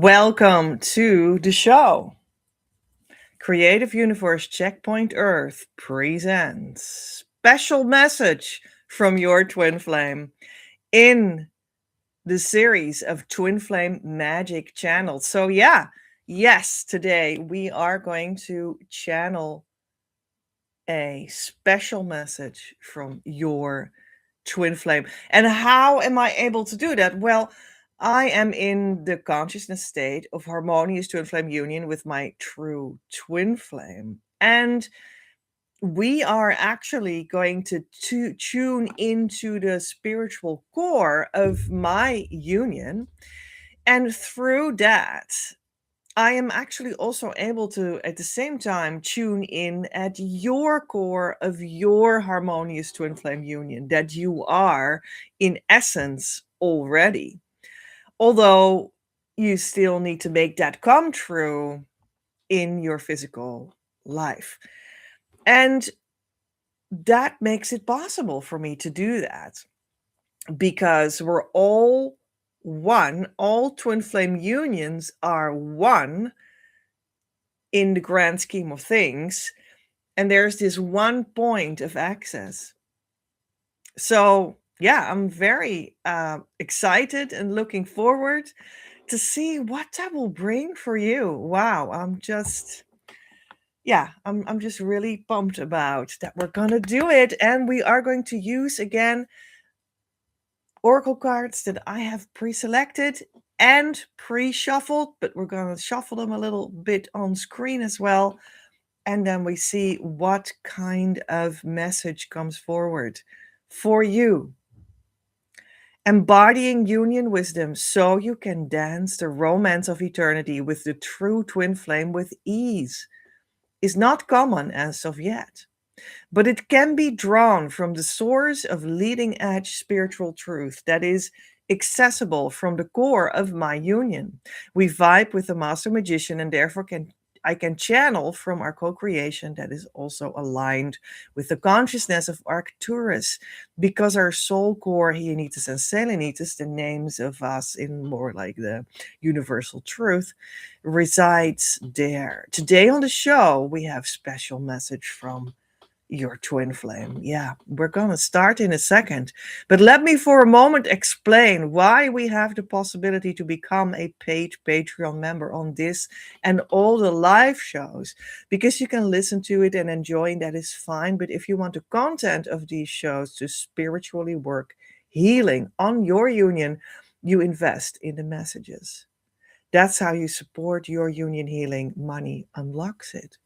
Welcome to the show. Creative Universe Checkpoint Earth presents special message from your twin flame in the series of twin flame magic channels. Yes, today we are going to channel a special message from your twin flame. And how am I able to do that? Well, I am in the consciousness state of harmonious twin flame union with my true twin flame. And we are actually going to tune into the spiritual core of my union. And through that, I am actually also able to, at the same time, tune in at your core of your harmonious twin flame union that you are, in essence, already. Although you still need to make that come true in your physical life. And that makes it possible for me to do that because we're all one. All twin flame unions are one in the grand scheme of things, and there's this one point of access. So yeah, I'm very excited and looking forward to see what that will bring for you. Wow, I'm just really pumped about that. We're gonna do it, and we are going to use again oracle cards that I have pre-selected and pre-shuffled, but we're gonna shuffle them a little bit on screen as well. And then we see what kind of message comes forward for you. Embodying union wisdom so you can dance the romance of eternity with the true twin flame with ease is not common as of yet, but it can be drawn from the source of leading edge spiritual truth that is accessible from the core of my union. We vibe with the master magician and therefore I can channel from our co-creation that is also aligned with the consciousness of Arcturus, because our soul core, Hienitis and Selenitis, the names of us in more like the universal truth, resides there. Today on the show, we have special message from your twin flame. Yeah, we're going to start in a second. But let me for a moment explain why we have the possibility to become a paid Patreon member on this and all the live shows. Because you can listen to it and enjoy, and that is fine. But if you want the content of these shows to spiritually work healing on your union, you invest in the messages. That's how you support your union healing. Money unlocks it.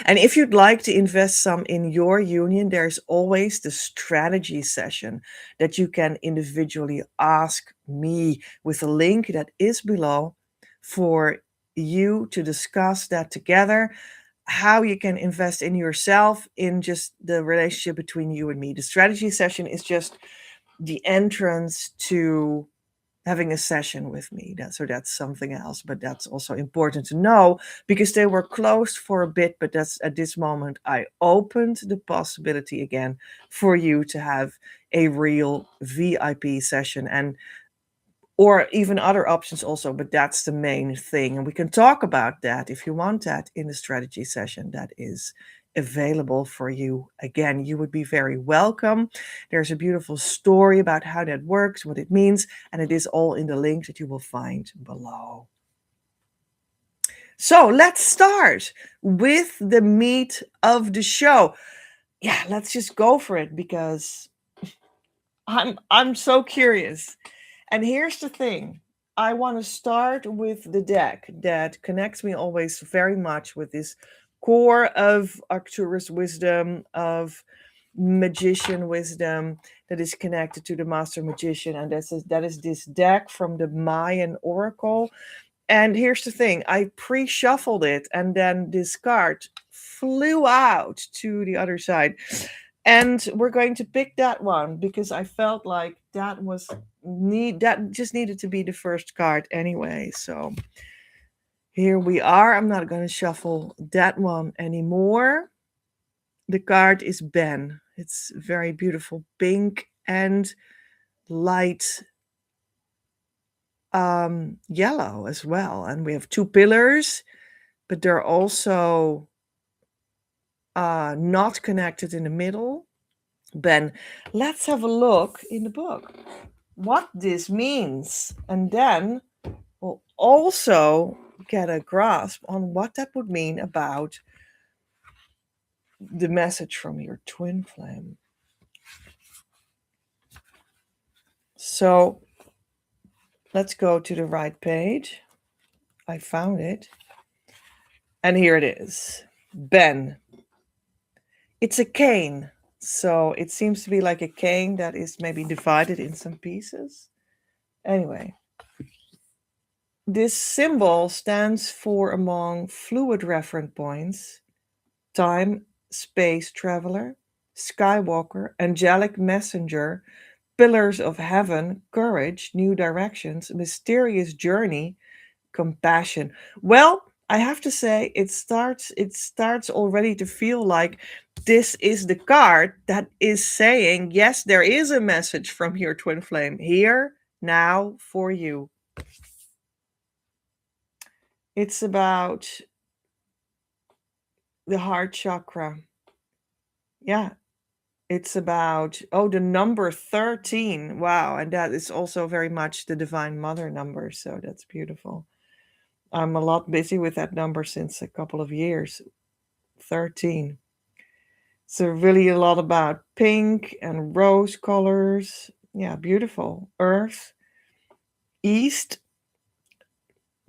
And if you'd like to invest some in your union, there's always the strategy session that you can individually ask me with a link that is below for you to discuss that together, how you can invest in yourself in just the relationship between you and me. The strategy session is just the entrance to having a session with me. So that's something else, but that's also important to know because they were closed for a bit. But that's at this moment, I opened the possibility again for you to have a real VIP session or even other options also, but that's the main thing. And we can talk about that if you want that in the strategy session that is available for you. Again, you would be very welcome. There's a beautiful story about how that works, what it means, and it is all in the link that you will find below. So let's start with the meat of the show. Yeah, let's just go for it because I'm so curious. And here's the thing. I want to start with the deck that connects me always very much with this core of Arcturus wisdom, of magician wisdom that is connected to the master magician. And that is this deck from the Mayan oracle. And here's the thing. I pre-shuffled it and then this card flew out to the other side. And we're going to pick that one because I felt like that just needed to be the first card anyway. So here we are. I'm not going to shuffle that one anymore. The card is Ben. It's very beautiful pink and light yellow as well. And we have two pillars, but they're also not connected in the middle. Ben, let's have a look in the book what this means. And then we'll also get a grasp on what that would mean about the message from your twin flame. So let's go to the right page. I found it. And here it is. Ben. It's a cane. So it seems to be like a cane that is maybe divided in some pieces. Anyway, this symbol stands for, among fluid reference points, time, space traveler, skywalker, angelic messenger, pillars of heaven, courage, new directions, mysterious journey, compassion. Well, I have to say it starts already to feel like this is the card that is saying, yes, there is a message from your twin flame here now for you. It's about the heart chakra. Yeah, it's about, oh, the number 13. Wow, and that is also very much the divine mother number, so that's beautiful. I'm a lot busy with that number since a couple of years. 13. So really a lot about pink and rose colors. Yeah, beautiful. Earth. East.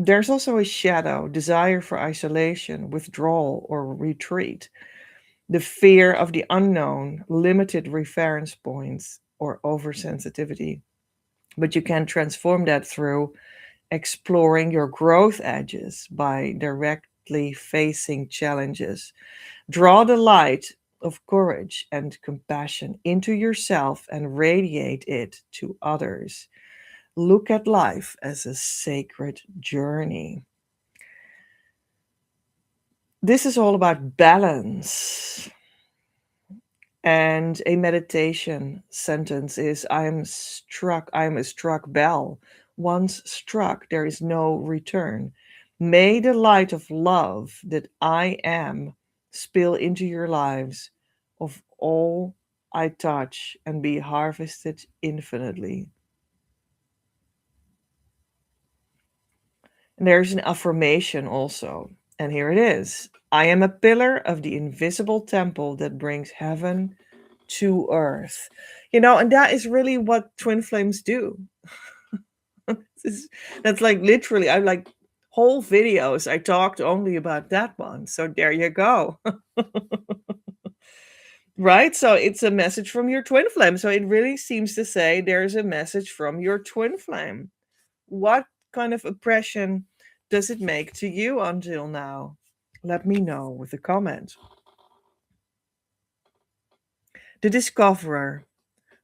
There's also a shadow, desire for isolation, withdrawal, or retreat. The fear of the unknown, limited reference points, or oversensitivity. But you can transform that through exploring your growth edges by directly facing challenges. Draw the light of courage and compassion into yourself and radiate it to others. Look at life as a sacred journey. This is all about balance. And a meditation sentence is, I am a struck bell. Once struck, there is no return. May the light of love that I am spill into your lives of all I touch and be harvested infinitely. And there's an affirmation also. And here it is. I am a pillar of the invisible temple that brings heaven to earth. And that is really what twin flames do. That's like literally, I like whole videos. I talked only about that one. So there you go. Right? So it's a message from your twin flame. So it really seems to say there's a message from your twin flame. What kind of impression does it make to you until now? Let me know with a comment. The Discoverer.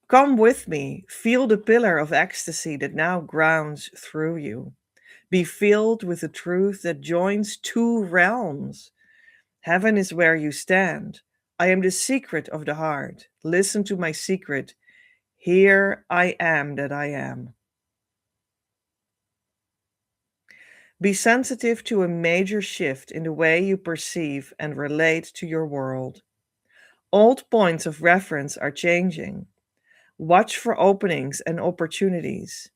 Come with me, feel the pillar of ecstasy that now grounds through you. Be filled with the truth that joins two realms. Heaven is where you stand. I am the secret of the heart. Listen to my secret. Here I am that I am. Be sensitive to a major shift in the way you perceive and relate to your world. Old points of reference are changing. Watch for openings and opportunities.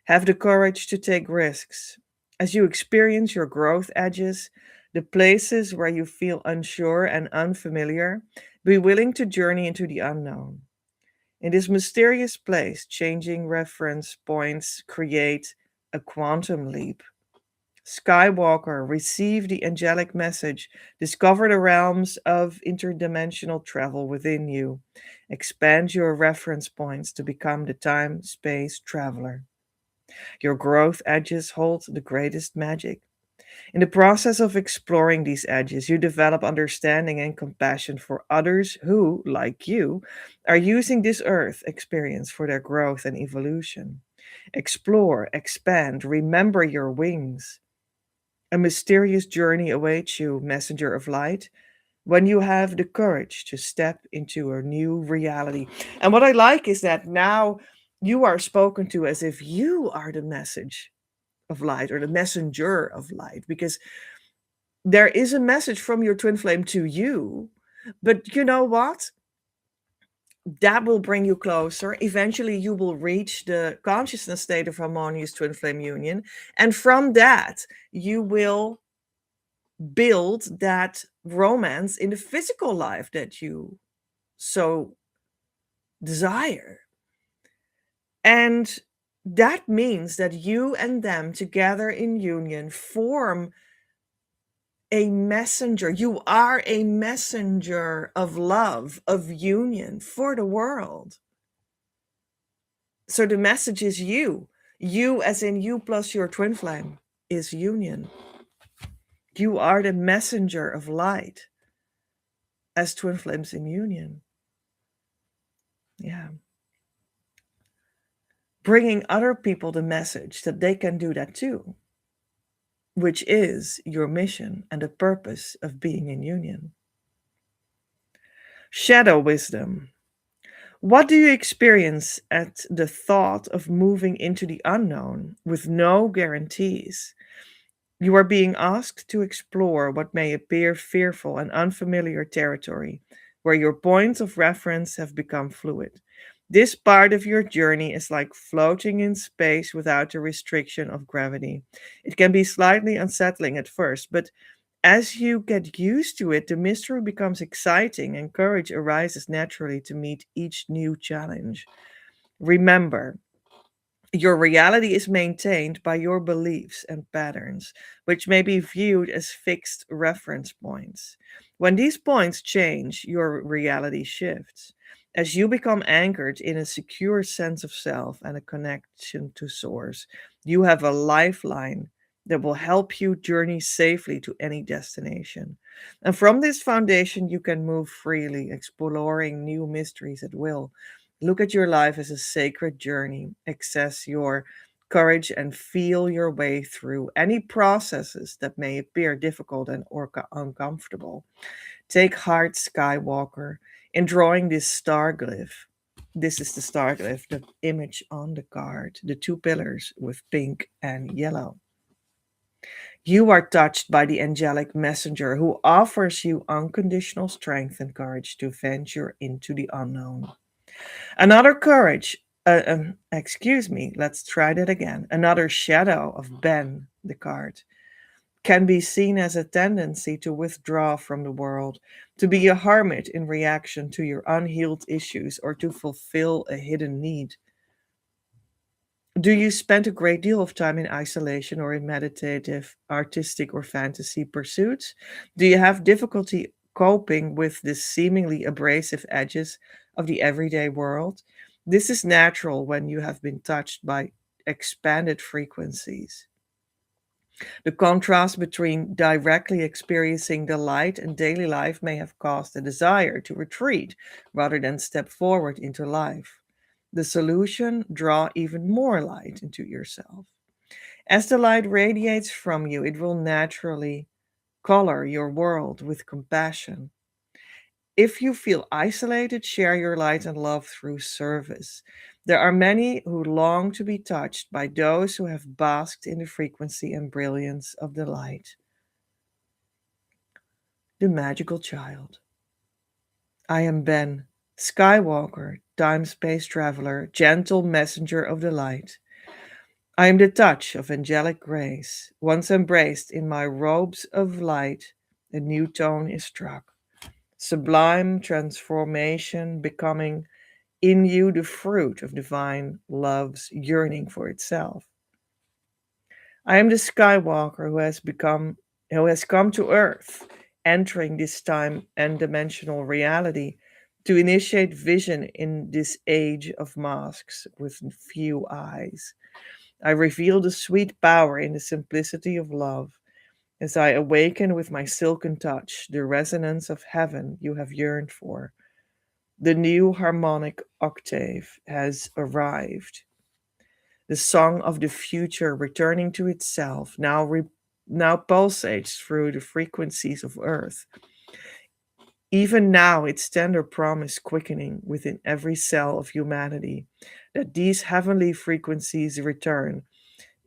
Have the courage to take risks. As you experience your growth edges, the places where you feel unsure and unfamiliar, be willing to journey into the unknown. In this mysterious place, changing reference points create a quantum leap. Skywalker, receive the angelic message. Discover the realms of interdimensional travel within you. Expand your reference points to become the time space traveler. Your growth edges hold the greatest magic. In the process of exploring these edges, you develop understanding and compassion for others who, like you, are using this earth experience for their growth and evolution. Explore, expand, remember your wings. A mysterious journey awaits you, messenger of light, when you have the courage to step into a new reality. And what I like is that now you are spoken to as if you are the message. of light or the messenger of light, because there is a message from your twin flame to you. But you know what? That will bring you closer. Eventually, you will reach the consciousness state of harmonious twin flame union. And from that, you will build that romance in the physical life that you so desire. And that means that you and them together in union form a messenger. You are a messenger of love, of union for the world. So the message is you. You, as in you plus your twin flame, is union. You are the messenger of light as twin flames in union. Yeah. Bringing other people the message that they can do that too, which is your mission and the purpose of being in union. Shadow wisdom. What do you experience at the thought of moving into the unknown with no guarantees? You are being asked to explore what may appear fearful and unfamiliar territory, where your points of reference have become fluid. This part of your journey is like floating in space without the restriction of gravity. It can be slightly unsettling at first, but as you get used to it, the mystery becomes exciting and courage arises naturally to meet each new challenge. Remember, your reality is maintained by your beliefs and patterns, which may be viewed as fixed reference points. When these points change, your reality shifts. As you become anchored in a secure sense of self and a connection to Source, you have a lifeline that will help you journey safely to any destination. And from this foundation, you can move freely, exploring new mysteries at will. Look at your life as a sacred journey. Access your courage and feel your way through any processes that may appear difficult and or uncomfortable. Take heart, Skywalker, in drawing this star glyph. This is the star glyph, the image on the card, the two pillars with pink and yellow. You are touched by the angelic messenger who offers you unconditional strength and courage to venture into the unknown. Another courage, excuse me, let's try that again. Another shadow of Ben, the card, can be seen as a tendency to withdraw from the world, to be a hermit in reaction to your unhealed issues, or to fulfill a hidden need. Do you spend a great deal of time in isolation or in meditative, artistic, or fantasy pursuits? Do you have difficulty coping with the seemingly abrasive edges of the everyday world? This is natural when you have been touched by expanded frequencies. The contrast between directly experiencing the light and daily life may have caused a desire to retreat rather than step forward into life. The solution: draw even more light into yourself. As the light radiates from you, it will naturally color your world with compassion. If you feel isolated, share your light and love through service. There are many who long to be touched by those who have basked in the frequency and brilliance of the light. The magical child. I am Ben, Skywalker, time space traveler, gentle messenger of the light. I am the touch of angelic grace. Once embraced in my robes of light, a new tone is struck. Sublime transformation becoming in you the fruit of divine love's yearning for itself. I am the Skywalker who has come to Earth, entering this time and dimensional reality to initiate vision in this age of masks with few eyes. I reveal the sweet power in the simplicity of love as I awaken with my silken touch the resonance of heaven you have yearned for. The new harmonic octave has arrived. The song of the future returning to itself now pulsates through the frequencies of earth. Even now its tender promise quickening within every cell of humanity that these heavenly frequencies return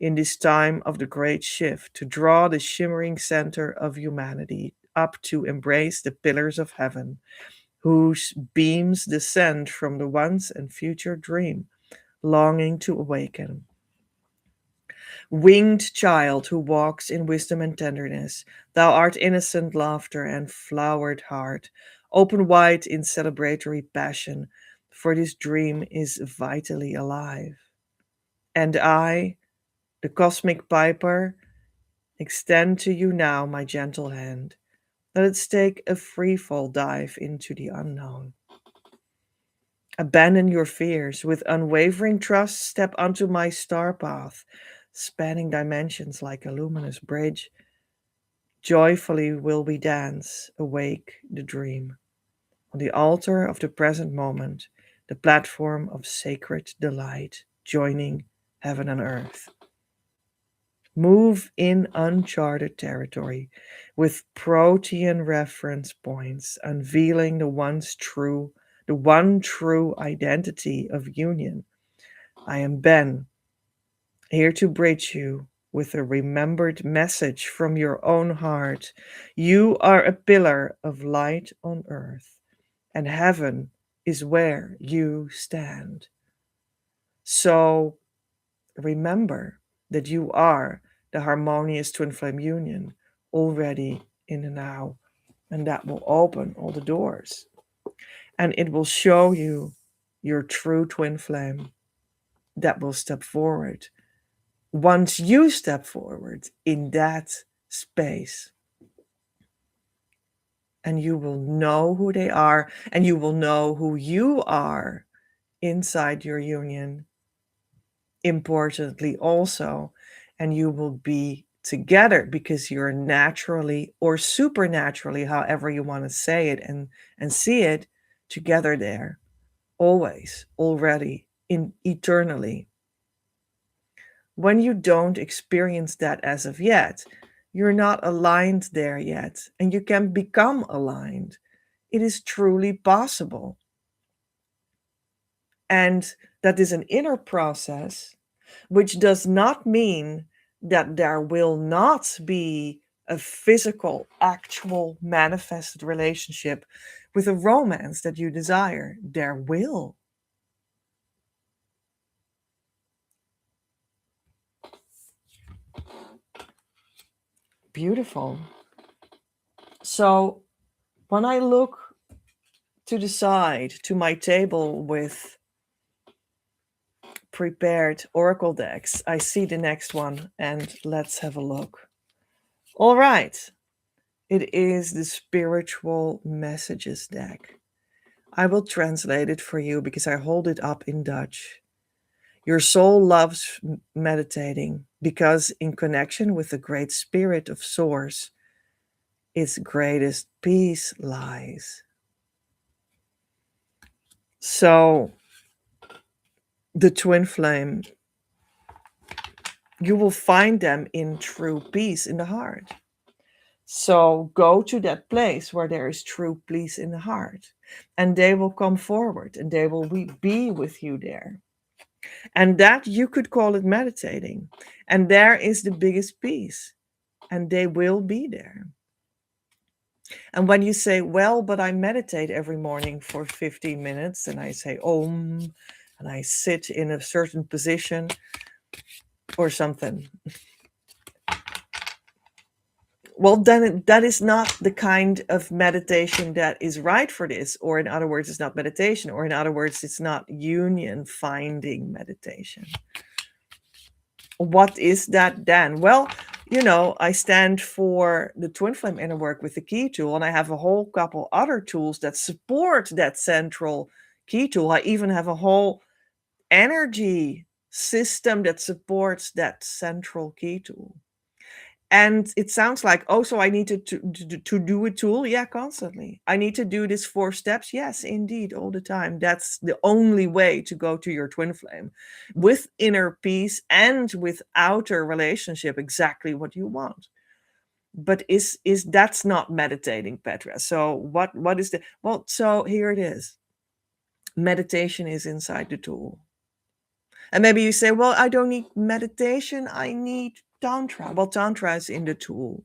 in this time of the great shift to draw the shimmering center of humanity up to embrace the pillars of heaven, whose beams descend from the once and future dream, longing to awaken. Winged child who walks in wisdom and tenderness, thou art innocent laughter and flowered heart, open wide in celebratory passion, for this dream is vitally alive. And I, the cosmic piper, extend to you now my gentle hand. Let us take a freefall dive into the unknown. Abandon your fears. With unwavering trust, step onto my star path, spanning dimensions like a luminous bridge. Joyfully will we dance, awake the dream. On the altar of the present moment, the platform of sacred delight, joining heaven and earth. Move in uncharted territory with protean reference points, unveiling the one true identity of union. I am Ben, here to bridge you with a remembered message from your own heart. You are a pillar of light on earth, and heaven is where you stand. So remember that you are the harmonious twin flame union already in the now, and that will open all the doors, and it will show you your true twin flame that will step forward once you step forward in that space, and you will know who they are, and you will know who you are inside your union, importantly also, and you will be together because you're naturally or supernaturally, however you want to say it and see it, together there, always, already, in eternally. When you don't experience that as of yet, you're not aligned there yet, and you can become aligned. It is truly possible. And that is an inner process, which does not mean that there will not be a physical, actual, manifested relationship with a romance that you desire. There will. Beautiful. So when I look to the side to my table with prepared oracle decks, I see the next one, and let's have a look. All right. It is the spiritual messages deck. I will translate it for you because I hold it up in Dutch. Your soul loves meditating because, in connection with the great spirit of Source, its greatest peace lies. So, the twin flame, you will find them in true peace in the heart. So, go to that place where there is true peace in the heart, and they will come forward and they will be with you there. And that you could call it meditating. And there is the biggest peace, and they will be there. And when you say, well, but I meditate every morning for 15 minutes, and I say Om, and I sit in a certain position or something, well, then that is not the kind of meditation that is right for this. Or in other words, it's not meditation. Or in other words, it's not union finding meditation. What is that then? Well, I stand for the twin flame inner work with the key tool, and I have a whole couple other tools that support that central key tool. I even have a whole energy system that supports that central key tool. And it sounds like, oh, so I need to do a tool? Yeah, constantly. I need to do this 4 steps? Yes, indeed, all the time. That's the only way to go to your twin flame with inner peace and with outer relationship, exactly what you want. But is that's not meditating, Petra? So what is the well? So here it is. Meditation is inside the tool. And maybe you say, well, I don't need meditation, I need Tantra. Well, Tantra is in the tool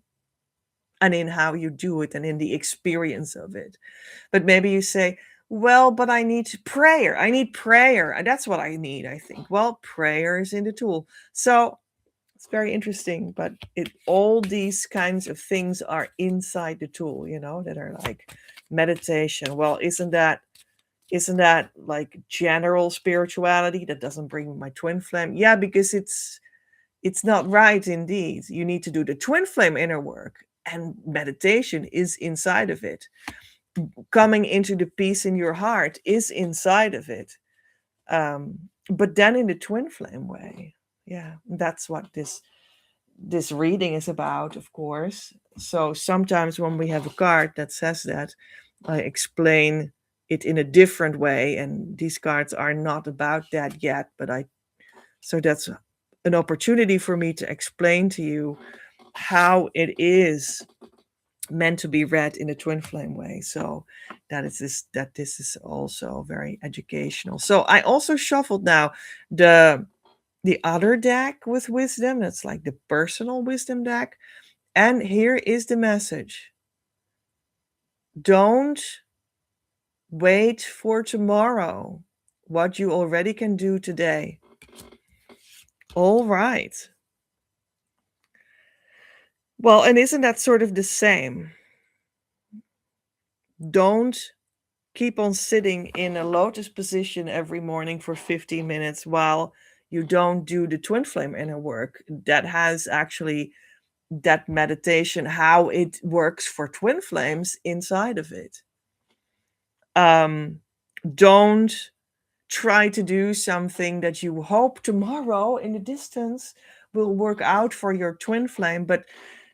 and in how you do it and in the experience of it. But maybe you say, well, but I need prayer. I need prayer. And that's what I need, I think. Well, prayer is in the tool. So it's very interesting, but all these kinds of things are inside the tool, that are like meditation. Well, isn't that like general spirituality that doesn't bring my twin flame? Yeah, because it's not right indeed. You need to do the twin flame inner work, and meditation is inside of it. Coming into the peace in your heart is inside of it. But then in the twin flame way. Yeah, that's what this reading is about, of course. So sometimes when we have a card that says that, I explain it in a different way, and these cards are not about that yet, but so that's an opportunity for me to explain to you how it is meant to be read in a twin flame way. So this is also very educational. So I also shuffled now the other deck with wisdom. That's like the personal wisdom deck. And here is the message. Don't wait for tomorrow what you already can do today. All right. Well, and isn't that sort of the same? Don't keep on sitting in a lotus position every morning for 15 minutes while you don't do the twin flame inner work. That has actually that meditation, how it works for twin flames inside of it. Don't try to do something that you hope tomorrow in the distance will work out for your twin flame, but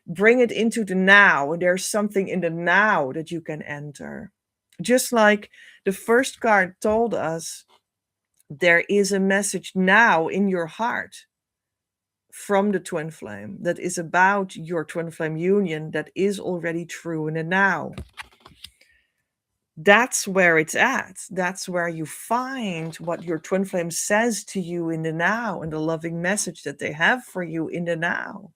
bring it into the now. There's something in the now that you can enter. Just like the first card told us, there is a message now in your heart from the twin flame that is about your twin flame union that is already true in the now. That's where it's at. That's where you find what your twin flame says to you in the now and the loving message that they have for you in the now.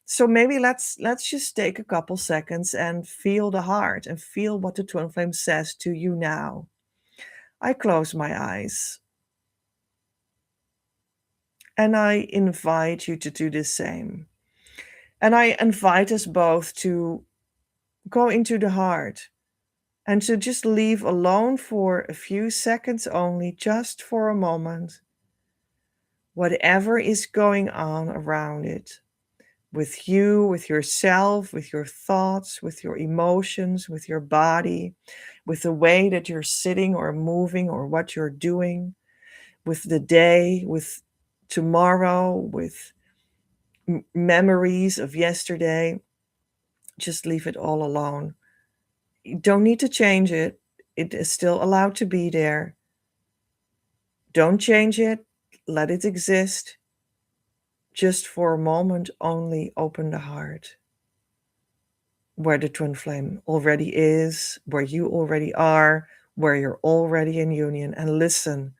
So maybe let's just take a couple seconds and feel the heart and feel what the twin flame says to you now. I close my eyes and I invite you to do the same. And I invite us both to go into the heart and to just leave alone for a few seconds only, just for a moment, whatever is going on around it, with you, with yourself, with your thoughts, with your emotions, with your body, with the way that you're sitting or moving or what you're doing, with the day, with tomorrow, with memories of yesterday. Just leave it all alone. You don't need to change it. It is still allowed to be there. Don't change it. Let it exist. Just for a moment only open the heart. Where the twin flame already is, where you already are, where you're already in union, and listen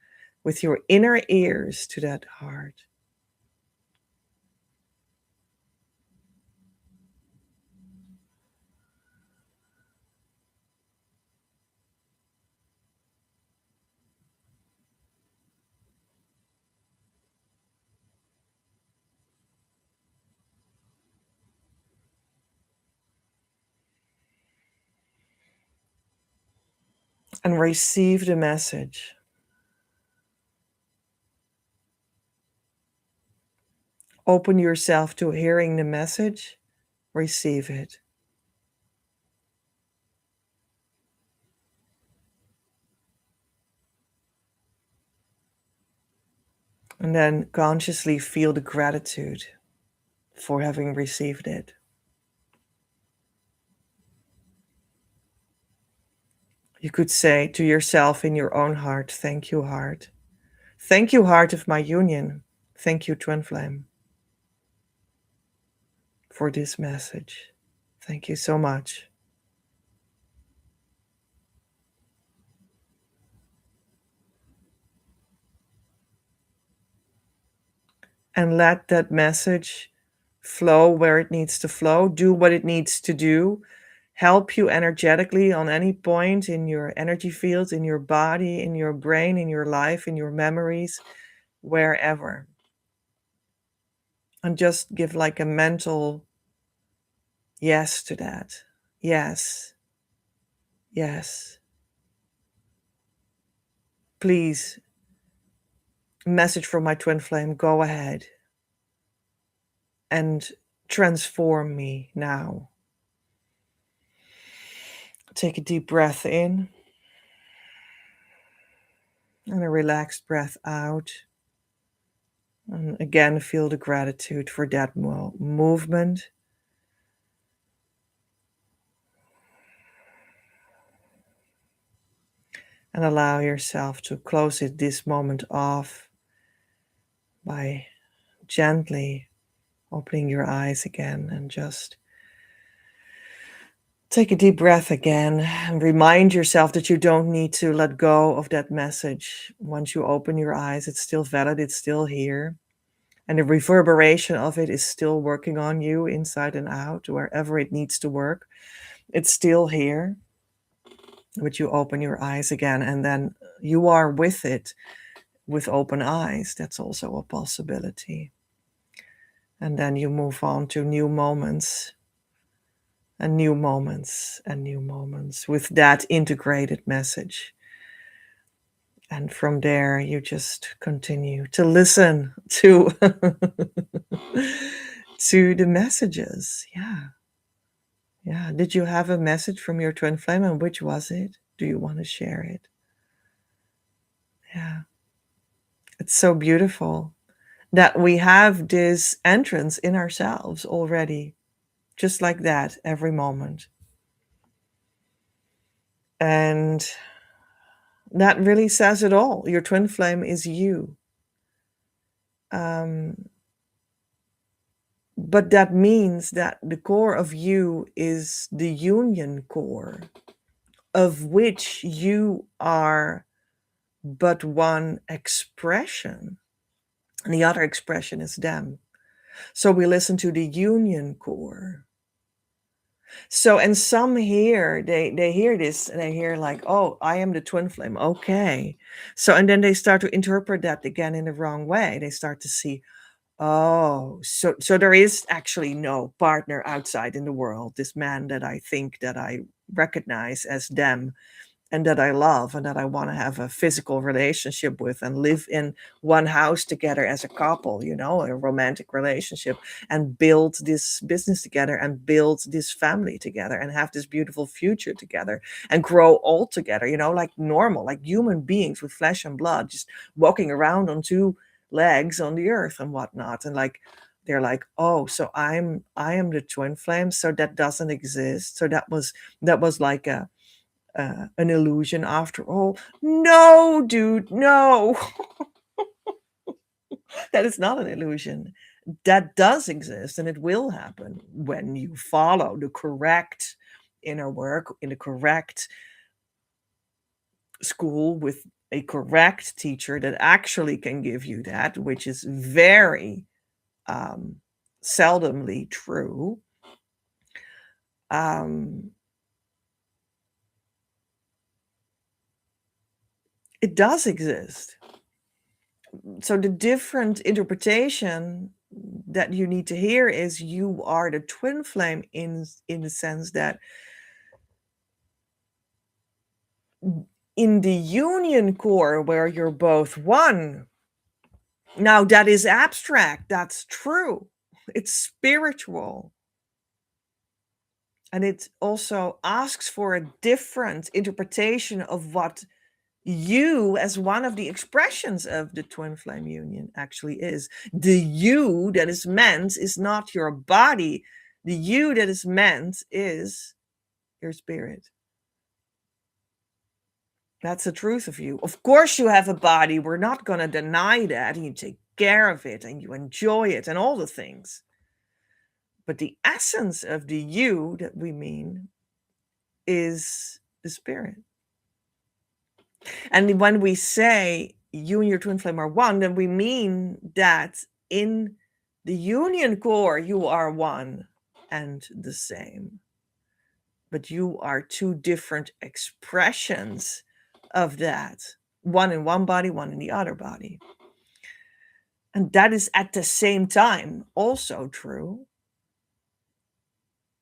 with your inner ears to that heart. And receive the message. Open yourself to hearing the message, receive it. And then consciously feel the gratitude for having received it. You could say to yourself in your own heart, thank you, heart. Thank you, heart of my union. Thank you, twin flame, for this message. Thank you so much. and let that message flow where it needs to flow, do what it needs to do, help you energetically on any point in your energy fields, in your body, in your brain, in your life, in your memories, wherever. And just give like a mental yes to that. Yes. Yes. Please, message from my twin flame, go ahead and transform me now. Take a deep breath in and a relaxed breath out. And again, feel the gratitude for that movement. And allow yourself to close it this moment off by gently opening your eyes again and just take a deep breath again and remind yourself that you don't need to let go of that message. Once you open your eyes, it's still valid, it's still here. And the reverberation of it is still working on you inside and out, wherever it needs to work. It's still here. But you open your eyes again, and then you are with it with open eyes. That's also a possibility. And then you move on to new moments and new moments and new moments with that integrated message. And from there, you just continue to listen to to the messages. Yeah. Did you have a message from your twin flame, and which was it? Do you want to share it? Yeah. It's so beautiful that we have this entrance in ourselves already, just like that, every moment. And that really says it all. Your twin flame is you. But that means that the core of you is the union core, of which you are but one expression. And the other expression is them. So we listen to the union core. So, and some here, they hear this and they hear like, oh, I am the twin flame. Okay. So, and then they start to interpret that again in the wrong way. They start to see, oh, so there is actually no partner outside in the world. This man that I think that I recognize as them and that I love and that I want to have a physical relationship with and live in one house together as a couple, a romantic relationship, and build this business together and build this family together and have this beautiful future together and grow old together, like normal, like human beings with flesh and blood, just walking around on two legs on the earth and whatnot. And like, they're like, oh, so I am the twin flame. So that doesn't exist. So that was like an illusion after all. No, dude, no. That is not an illusion. That does exist, and it will happen when you follow the correct inner work in the correct school with a correct teacher that actually can give you that, which is very seldomly true. It does exist. So the different interpretation that you need to hear is you are the twin flame in the sense that in the union core where you're both one. Now that is abstract, that's true. It's spiritual. And it also asks for a different interpretation of what you as one of the expressions of the twin flame union actually is. The you that is meant is not your body. The you that is meant is your spirit. That's the truth of you. Of course you have a body. We're not going to deny that. And you take care of it and you enjoy it and all the things. But the essence of the you that we mean is the spirit. And when we say you and your twin flame are one, then we mean that in the union core, you are one and the same. But you are two different expressions of that. One in one body, one in the other body. And that is at the same time also true.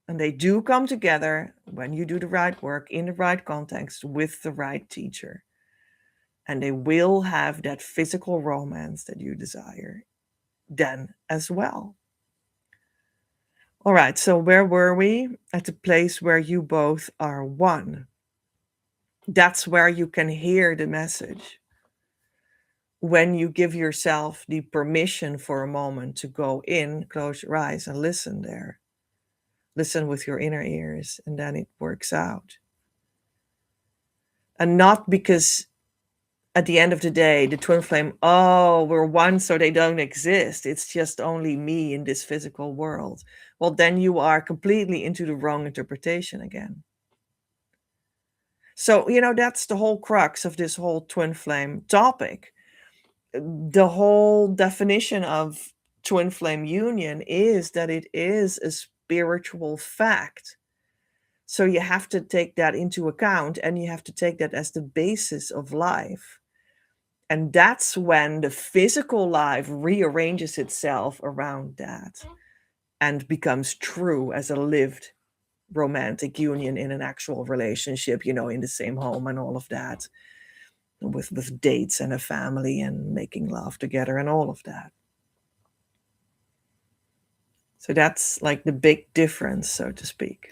And they do come together when you do the right work in the right context with the right teacher. And they will have that physical romance that you desire then as well. All right, so where were we? At the place where you both are one. That's where you can hear the message. When you give yourself the permission for a moment to go in, close your eyes and listen there. Listen with your inner ears, and then it works out. And not because at the end of the day, the twin flame, oh, we're one, so they don't exist. It's just only me in this physical world. Well, then you are completely into the wrong interpretation again. So, that's the whole crux of this whole twin flame topic. The whole definition of twin flame union is that it is a spiritual fact. So you have to take that into account, and you have to take that as the basis of life. And that's when the physical life rearranges itself around that and becomes true as a lived romantic union in an actual relationship, in the same home and all of that, with dates and a family and making love together and all of that. So that's like the big difference, so to speak.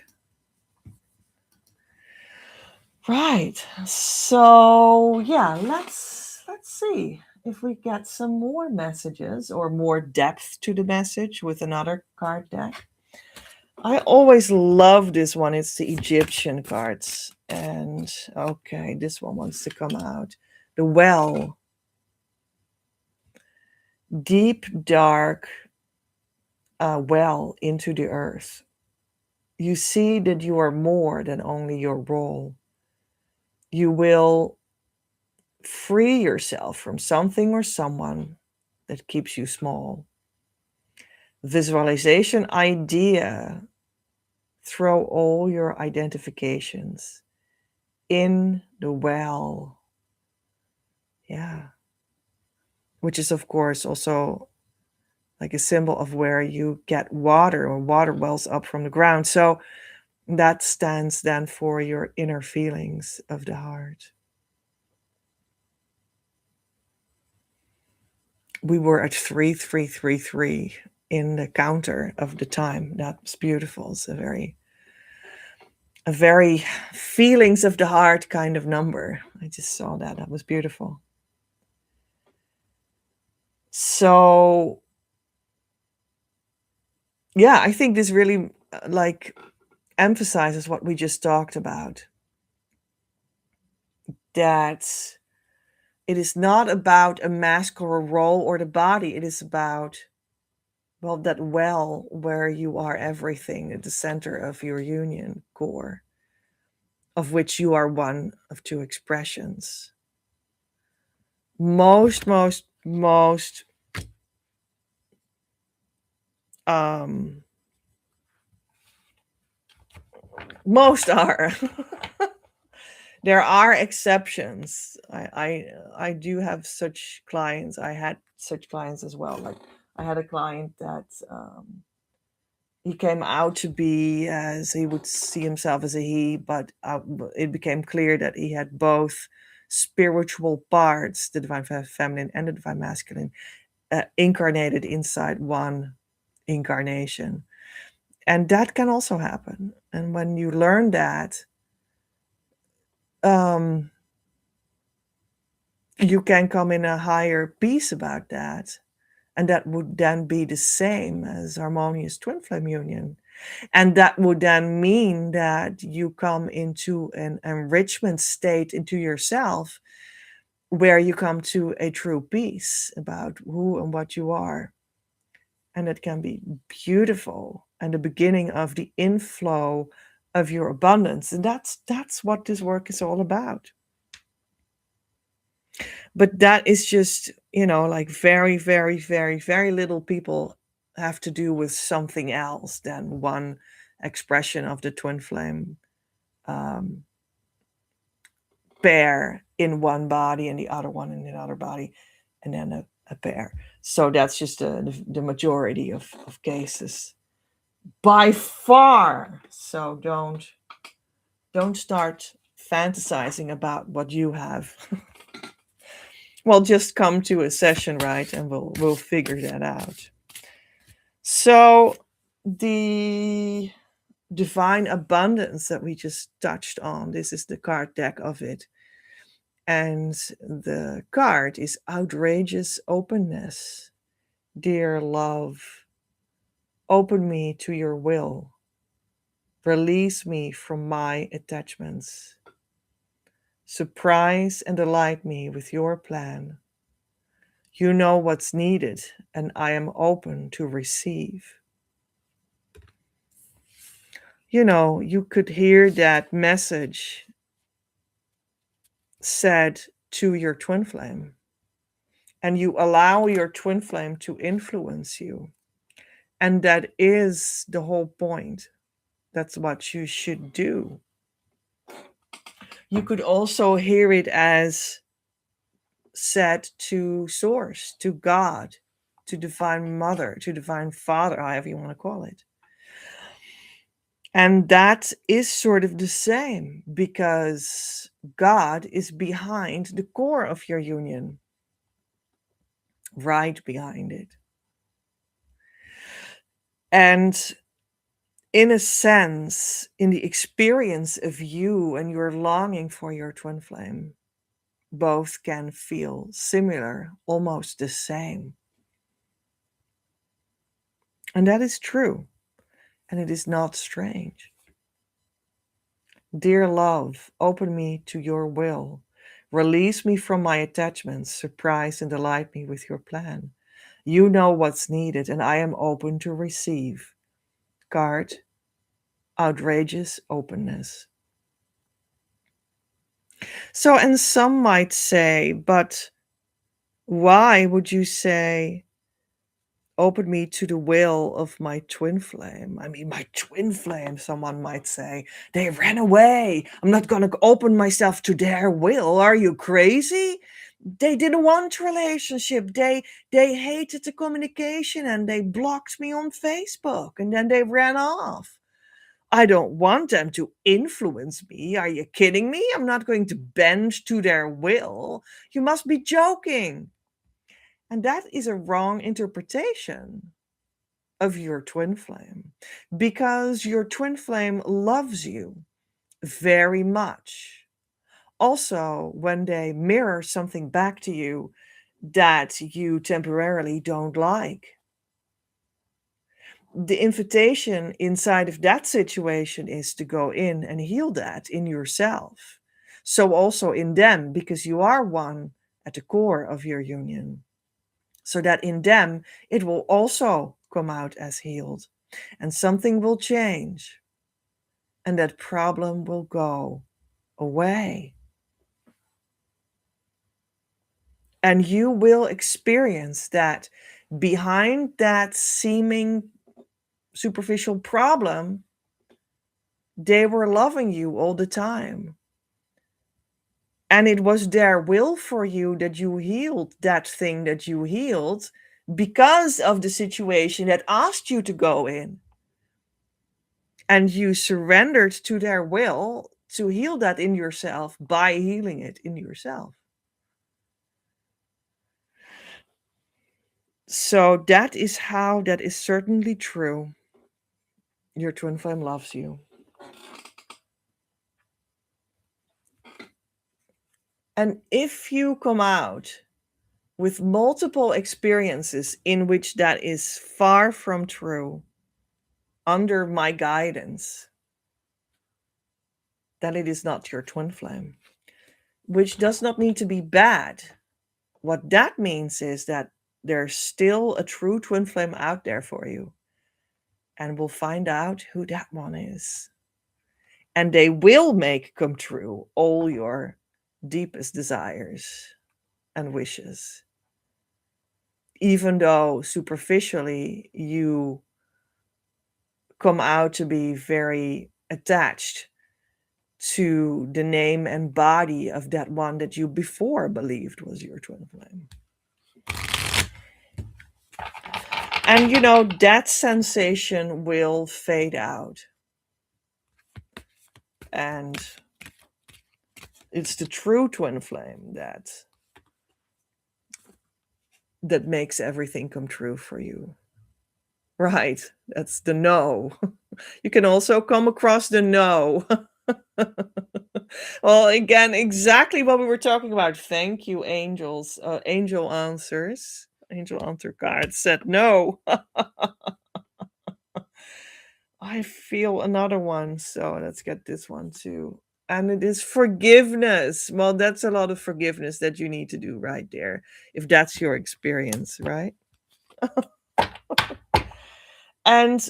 Right. So yeah, let's see if we get some more messages or more depth to the message with another card deck. I always love this one. It's the Egyptian cards. And okay, this one wants to come out. The well. Deep, dark well into the earth. You see that you are more than only your role. You will free yourself from something or someone that keeps you small. Visualization idea. Throw all your identifications in the well. Yeah. Which is, of course, also like a symbol of where you get water, or water wells up from the ground. So that stands then for your inner feelings of the heart. We were at 3333 in the counter of the time. That was beautiful. It's a very feelings of the heart kind of number. I just saw that. That was beautiful. So yeah, I think this really emphasizes what we just talked about. That it is not about a mask or a role or the body. It is about, well, that well where you are everything at the center of your union core, of which you are one of two expressions. Most are. There are exceptions. I do have such clients. I had such clients as well. Like I had a client that he came out to be, as he would see himself as a he, but it became clear that he had both spiritual parts, the divine feminine and the divine masculine, incarnated inside one incarnation. And that can also happen. And when you learn that, you can come in a higher peace about that. And that would then be the same as harmonious twin flame union. And that would then mean that you come into an enrichment state into yourself where you come to a true peace about who and what you are. And it can be beautiful and the beginning of the inflow of your abundance. And that's what this work is all about. But that is just like very, very, very, very little people have to do with something else than one expression of the twin flame um, pair in one body and the other one in another body, and then a pair. So that's just the majority of cases by far. So don't start fantasizing about what you have. Well, just come to a session, right, and we'll figure that out. So the divine abundance that we just touched on, this is the card deck of it. And the card is outrageous openness. Dear love, open me to your will. Release me from my attachments. Surprise and delight me with your plan. You know what's needed, and I am open to receive. You could hear that message said to your twin flame, and you allow your twin flame to influence you. And that is the whole point. That's what you should do. You could also hear it as said to Source, to God, to Divine Mother, to Divine Father, however you want to call it. And that is sort of the same because God is behind the core of your union, right behind it. And in a sense, in the experience of you and your longing for your twin flame, both can feel similar, almost the same. And that is true. And it is not strange. Dear love, open me to your will. Release me from my attachments. Surprise and delight me with your plan. You know what's needed, and I am open to receive. Card, outrageous openness. So, and some might say, but why would you say, open me to the will of my twin flame? I mean, my twin flame, someone might say, they ran away. I'm not going to open myself to their will. Are you crazy? They didn't want relationship. They hated the communication and they blocked me on Facebook and then they ran off. I don't want them to influence me. Are you kidding me? I'm not going to bend to their will. You must be joking. And that is a wrong interpretation of your twin flame because your twin flame loves you very much. Also, when they mirror something back to you that you temporarily don't like, the invitation inside of that situation is to go in and heal that in yourself. So also in them, because you are one at the core of your union. So that in them, it will also come out as healed. And something will change. And that problem will go away. And you will experience that behind that seeming superficial problem, they were loving you all the time. And it was their will for you that you healed that thing that you healed because of the situation that asked you to go in. And you surrendered to their will to heal that in yourself by healing it in yourself. So that is how that is certainly true. Your twin flame loves you. And if you come out with multiple experiences in which that is far from true, under my guidance, then it is not your twin flame, which does not need to be bad. What that means is that there's still a true twin flame out there for you. And we'll find out who that one is. And they will make come true all your deepest desires and wishes. even though superficially you come out to be very attached to the name and body of that one that you before believed was your twin flame. And that sensation will fade out. And it's the true twin flame that makes everything come true for you. Right. That's the no. You can also come across the no. Well, again, exactly what we were talking about. Thank you, angels. Angel answers. Angel answer card said no. I feel another one. So let's get this one too. And it is forgiveness. Well, that's a lot of forgiveness that you need to do right there, if that's your experience, right? And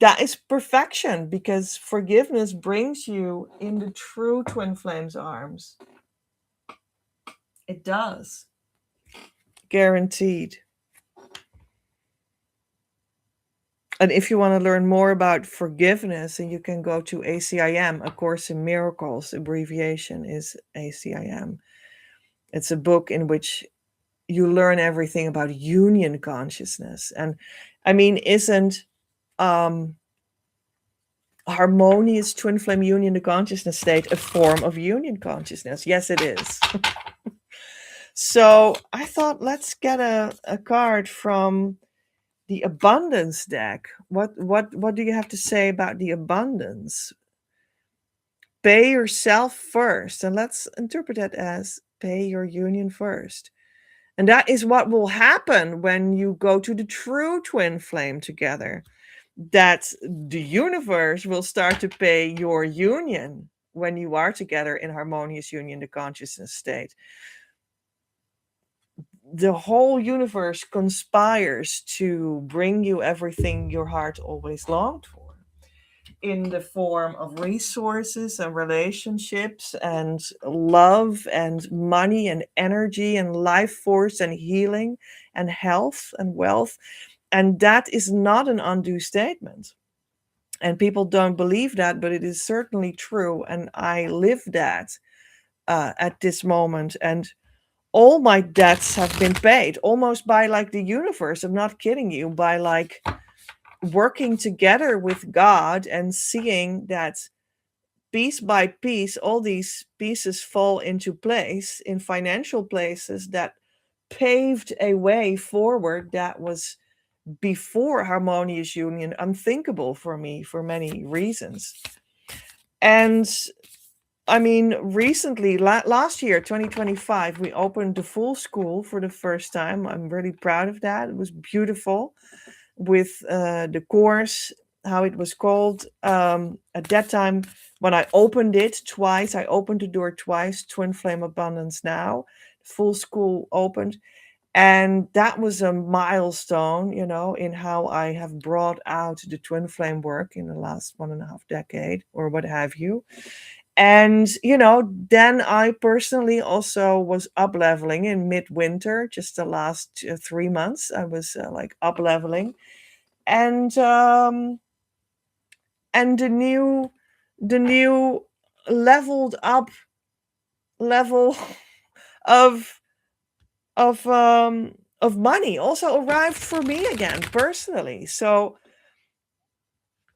that is perfection, because forgiveness brings you in the true twin flames arms. It does. Guaranteed. And if you want to learn more about forgiveness, then you can go to ACIM, A Course in Miracles. Abbreviation is ACIM. It's a book in which you learn everything about union consciousness. And I mean, isn't harmonious twin flame union, the consciousness state, a form of union consciousness? Yes, it is. So I thought, let's get a card from the abundance deck. What do you have to say about the abundance? Pay yourself first, and let's interpret that as pay your union first. And that is what will happen when you go to the true twin flame together. That the universe will start to pay your union when you are together in harmonious union, the consciousness state. The whole universe conspires to bring you everything your heart always longed for, in the form of resources and relationships and love and money and energy and life force and healing and health and wealth. And that is not an undue statement. And people don't believe that, but it is certainly true. And I live that at this moment. And all my debts have been paid almost by like the universe. I'm not kidding you, by like working together with God and seeing that piece by piece, all these pieces fall into place in financial places that paved a way forward that was before harmonious union unthinkable for me for many reasons. And I mean, recently, last year, 2025, we opened the full school for the first time. I'm really proud of that. It was beautiful with the course, how it was called. At that time, when I opened it twice, I opened the door twice, Twin Flame Abundance Now. Full school opened. And that was a milestone, in how I have brought out the twin flame work in the last 1.5 decade or what have you. And, then I personally also was up leveling in midwinter, just the last 3 months. I was like up leveling. And the new leveled up level of of money also arrived for me again personally. So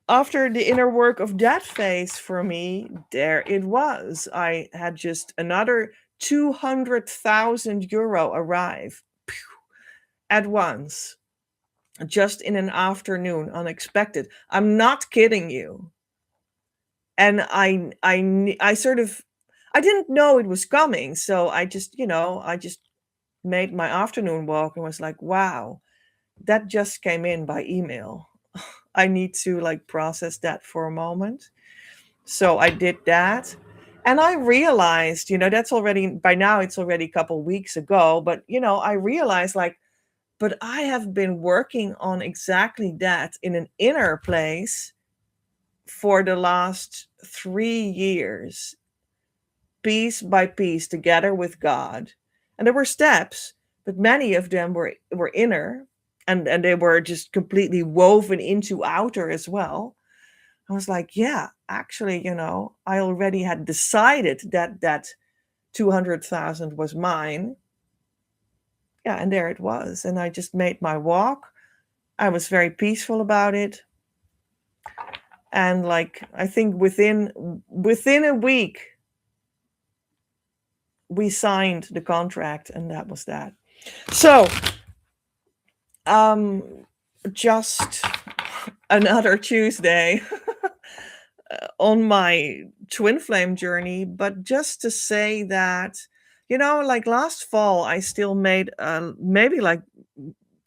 after the inner work of that phase for me, there it was. I had just another 200,000 euro arrive at once, just in an afternoon, unexpected. I'm not kidding you. And I sort of, I didn't know it was coming. So I just made my afternoon walk and was like, wow, that just came in by email. I need to like process that for a moment. So I did that. And I realized, that's already, by now it's already a couple weeks ago, but I realized like, but I have been working on exactly that in an inner place for the last 3 years, piece by piece, together with God. And there were steps, but many of them were inner, and they were just completely woven into outer as well. I was like, yeah, actually, I already had decided that 200,000 was mine. Yeah, and there it was. And I just made my walk. I was very peaceful about it. And like, I think within a week, we signed the contract, and that was that. So, um, just another Tuesday on my twin flame journey, but just to say that, like last fall, I still made maybe like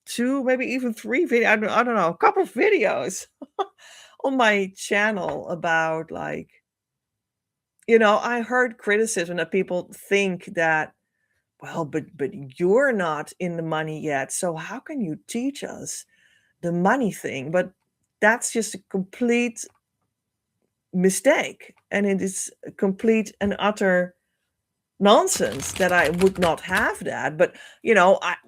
two, maybe even three videos. I don't know, a couple of videos on my channel about like, I heard criticism that people think that, well, but you're not in the money yet, so how can you teach us the money thing? But that's just a complete mistake, and it is complete and utter nonsense that I would not have that. But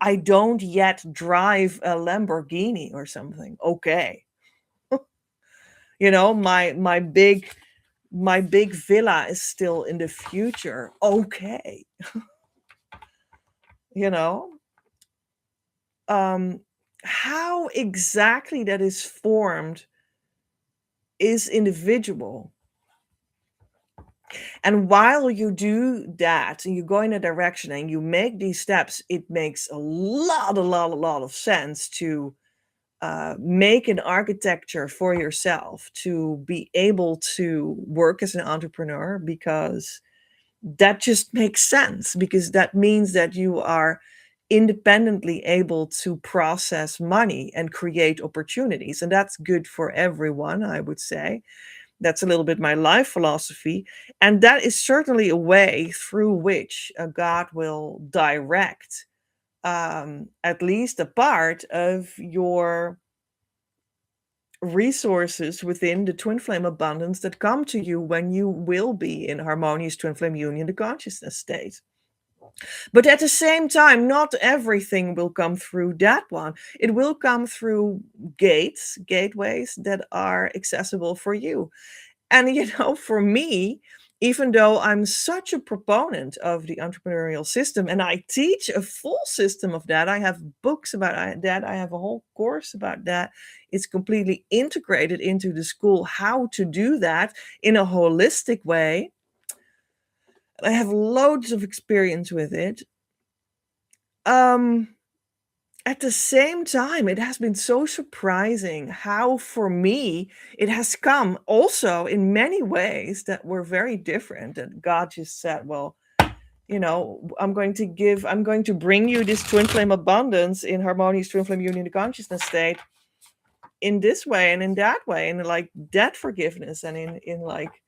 I don't yet drive a Lamborghini or something. Okay. My big villa is still in the future. Okay. you know how exactly that is formed is individual. And while you do that and you go in a direction and you make these steps, it makes a lot of sense to make an architecture for yourself to be able to work as an entrepreneur, because that just makes sense, because that means that you are independently able to process money and create opportunities. And that's good for everyone, I would say. That's a little bit my life philosophy. And that is certainly a way through which God will direct at least a part of your resources within the twin flame abundance that come to you when you will be in harmonious twin flame union, the consciousness state. But at the same time, not everything will come through that one. It will come through gateways that are accessible for you. And, for me, even though I'm such a proponent of the entrepreneurial system and I teach a full system of that, I have books about that, I have a whole course about that. It's completely integrated into the school how to do that in a holistic way. I have loads of experience with it. At the same time, it has been so surprising how, for me, it has come also in many ways that were very different. And God just said, well, I'm going to bring you this twin flame abundance in harmonious twin flame union, the consciousness state, in this way and in that way, and like debt forgiveness, and in like,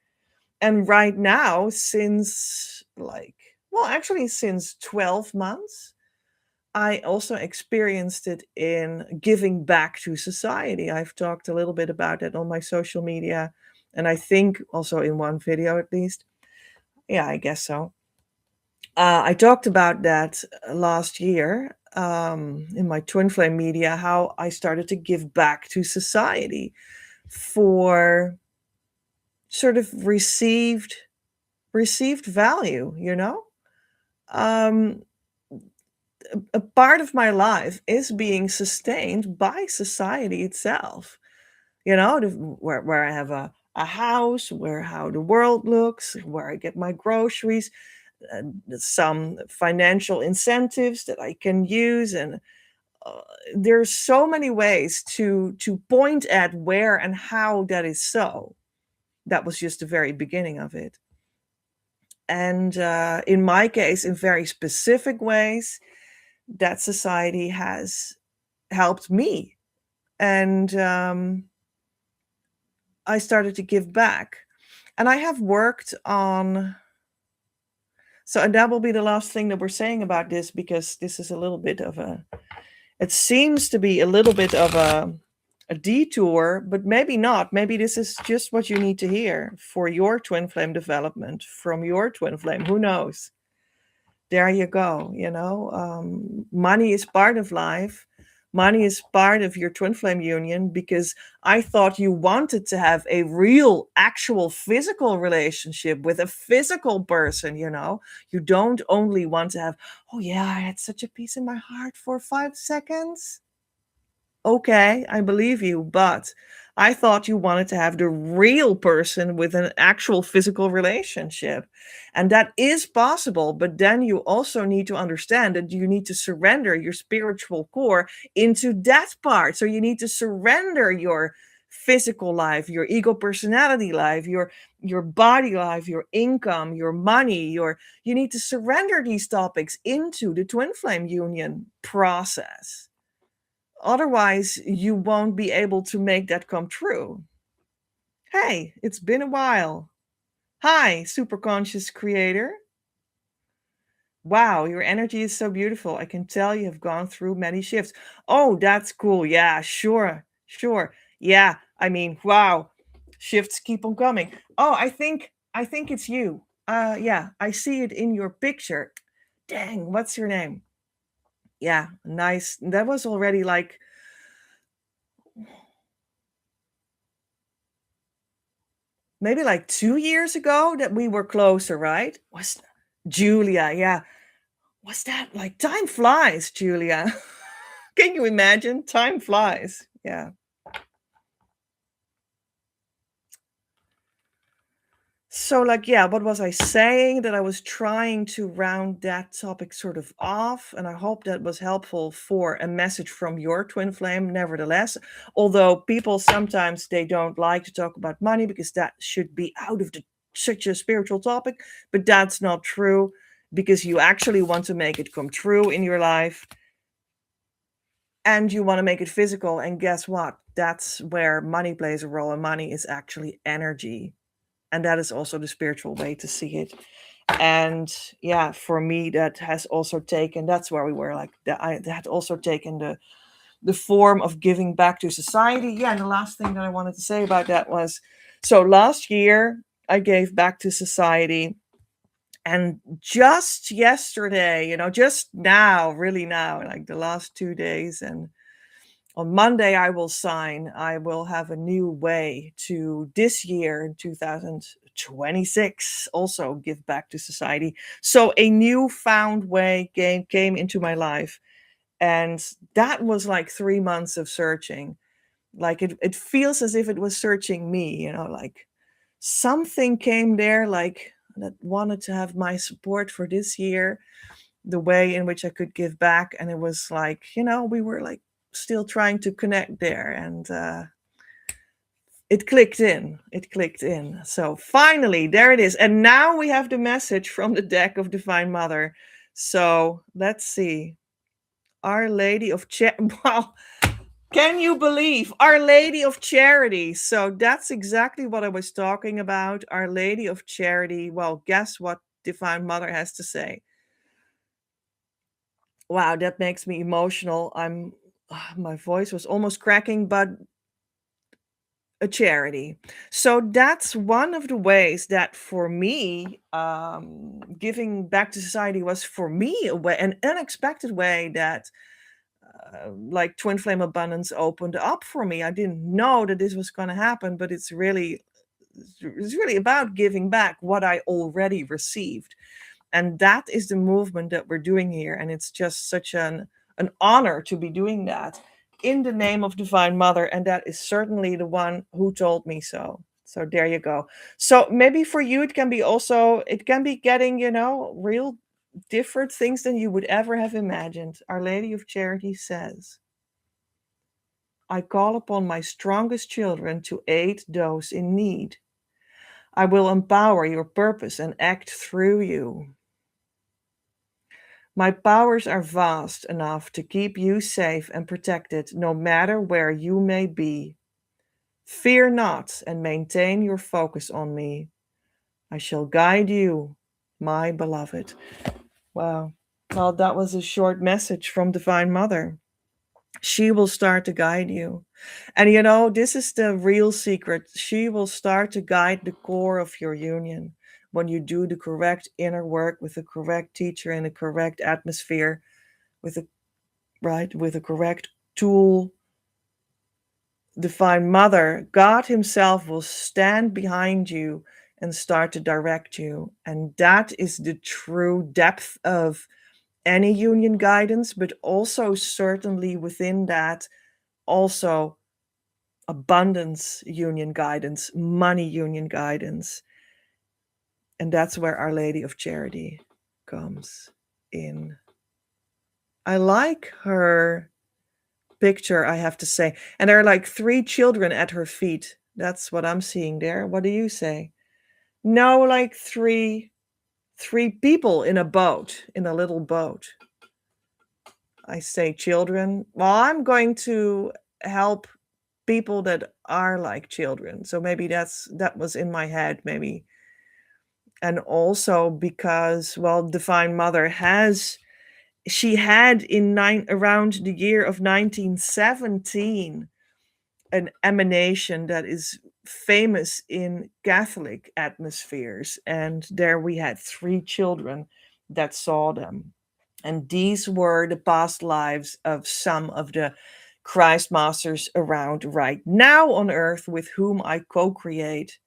and right now, since like, well, actually since 12 months, I also experienced it in giving back to society. I've talked a little bit about it on my social media, and I think also in one video at least. Yeah, I guess so. I talked about that last year in my twin flame media, how I started to give back to society for sort of received value. Um, a part of my life is being sustained by society itself. Where I have a house, where how the world looks, where I get my groceries, some financial incentives that I can use, and there's so many ways to point at where and how that is so. That was just the very beginning of it. And in my case, in very specific ways, that society has helped me. And I started to give back. And I have worked on, and that will be the last thing that we're saying about this, because this is a little bit of it seems to be a little bit of a detour, but maybe not. Maybe this is just what you need to hear for your twin flame development from your twin flame. Who knows? There you go. Money is part of life. Money is part of your twin flame union, because I thought you wanted to have a real, actual physical relationship with a physical person. You don't only want to have, oh yeah, I had such a peace in my heart for 5 seconds. Okay, I believe you, but I thought you wanted to have the real person with an actual physical relationship. And that is possible, but then you also need to understand that you need to surrender your spiritual core into that part. So you need to surrender your physical life, your ego personality life, your body life, your income, your money, you need to surrender these topics into the twin flame union process. Otherwise, you won't be able to make that come true. Hey, it's been a while. Hi, super conscious creator. Wow, your energy is so beautiful. I can tell you have gone through many shifts. Oh, that's cool. Yeah, sure, sure. Yeah, I mean, wow. Shifts keep on coming. Oh, I think it's you. Yeah, I see it in your picture. Dang, what's your name? Yeah, nice. That was already like maybe like 2 years ago that we were closer, right? Was Julia, yeah. Was that like time flies, Julia? Can you imagine? Time flies. Yeah. So, like, yeah, what was I saying? That I was trying to round that topic sort of off, and I hope that was helpful for a message from your twin flame, nevertheless. Although people sometimes they don't like to talk about money because that should be out of such a spiritual topic, but that's not true because you actually want to make it come true in your life and you want to make it physical. And guess what? That's where money plays a role, and money is actually energy. And that is also the spiritual way to see it. And yeah, for me, that has also taken, that's where we were like, that had also taken the form of giving back to society. Yeah, and the last thing that I wanted to say about that was, so last year I gave back to society. And just yesterday, just now, really now, like the last 2 days, and on Monday, I will have a new way to this year in 2026 also give back to society. So a newfound way came into my life. And that was like 3 months of searching. Like it feels as if it was searching me, like something came there, like that wanted to have my support for this year, the way in which I could give back. And it was like, we were like still trying to connect there. And it clicked in. It clicked in. So finally, there it is. And now we have the message from the deck of Divine Mother. So let's see. Our Lady of Wow. Can you believe Our Lady of Charity? So that's exactly what I was talking about. Our Lady of Charity. Well, guess what Divine Mother has to say? Wow, that makes me emotional. My voice was almost cracking, but a charity. So that's one of the ways that for me, giving back to society was for me an unexpected way that like twin flame abundance opened up for me. I didn't know that this was going to happen, but it's really about giving back what I already received. And that is the movement that we're doing here. And it's just such an honor to be doing that in the name of Divine Mother. And that is certainly the one who told me so. So there you go. So maybe for you, it can be getting, real different things than you would ever have imagined. Our Lady of Charity says, I call upon my strongest children to aid those in need. I will empower your purpose and act through you. My powers are vast enough to keep you safe and protected no matter where you may be. Fear not and maintain your focus on me. I shall guide you, my beloved. Wow. Well, that was a short message from Divine Mother. She will start to guide you. And this is the real secret. She will start to guide the core of your union. when you do the correct inner work with the correct teacher in the correct atmosphere, with a with a correct tool, Divine Mother, God Himself will stand behind you and start to direct you. And that is the true depth of any union guidance, but also certainly within that, also abundance union guidance, money union guidance. And that's where Our Lady of Charity comes in. I like her picture, I have to say. And there are like 3 children at her feet. That's what I'm seeing there. What do you say? No, like three people in a boat, in a little boat. I say children. Well, I'm going to help people that are like children. So maybe that was in my head, maybe. And also because, well, Divine Mother she had around the year of 1917 an emanation that is famous in Catholic atmospheres. And there we had 3 children that saw them. And these were the past lives of some of the Christ masters around right now on earth with whom I co create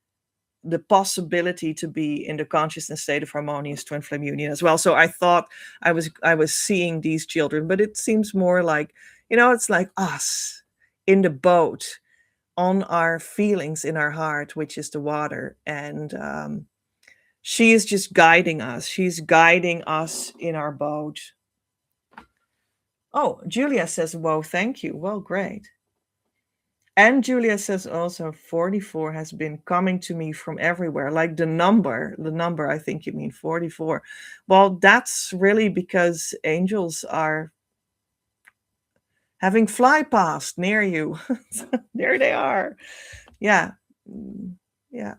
the possibility to be in the consciousness state of harmonious twin flame union as well. So I thought I was seeing these children, but it seems more like, it's like us in the boat on our feelings in our heart, which is the water. And she is just guiding us. She's guiding us in our boat. Oh, Julia says, whoa, thank you. Well, great. And Julia says also 44 has been coming to me from everywhere, like the number, I think you mean 44. Well, that's really because angels are having fly past near you. There they are. Yeah. Yeah.